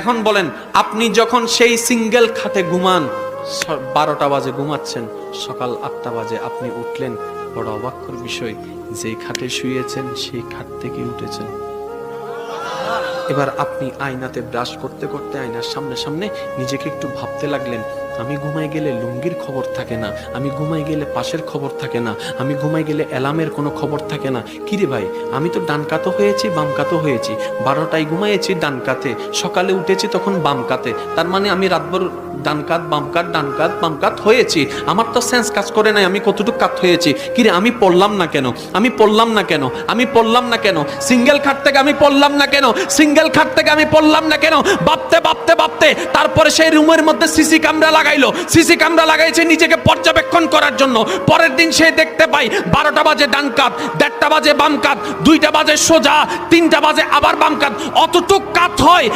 এখন বলেন, আপনি যখন সেই সিঙ্গেল খাটে ঘুমান, 12টা বাজে ঘুমাচ্ছেন, সকাল 8টা বাজে আপনি উঠলেন, বড় অবাকর বিষয়, যেই খাটে শুয়েছেন সেই খাট থেকে উঠেছেন। এবার আপনি আয়নাতে ব্রাশ করতে করতে আয়নার সামনে সামনে নিজেকে একটু ভাবতে লাগলেন, আমি ঘুমাই গেলে লুঙ্গির খবর থাকে না, আমি ঘুমাই গেলে পাশের খবর থাকে না, আমি ঘুমাই গেলে অ্যালার্মের কোনো খবর থাকে না। কিরে ভাই, আমি তো ডান কাতও হয়েছি বাম কাতও হয়েছি, 12টায় ঘুমাইয়েছি ডান কাতে, সকালে উঠেছি তখন বাম কাতে, তার মানে আমি রাতভর ডান কাত বাম কাত ডান কাত বাম কাত হয়েছি। আমার তো সেন্স কাজ করে নাই আমি কতটুকু কাত হয়েছি। কিরে, আমি পড়লাম না কেন, আমি পড়লাম না কেন, আমি পড়লাম না কেন, সিঙ্গেল খাট থেকে আমি পড়লাম না কেন, সিঙ্গেল খাট থেকে আমি পড়লাম না কেন, ভাবতে ভাবতে ভাবতে তারপরে সেই রুমের মধ্যে সিসি ক্যামেরা লাগাইলো, সিসি ক্যামেরা লাগাইছে নিজেকে পর্যবেক্ষণ করার জন্য। পরের দিন সে দেখতে পাই 12টা বাজে ডান কাত, 1:30 বাজে বাম কাত, 2টা বাজে সোজা, 3টা বাজে আবার বাম কাত, অতটুক কাত হয়।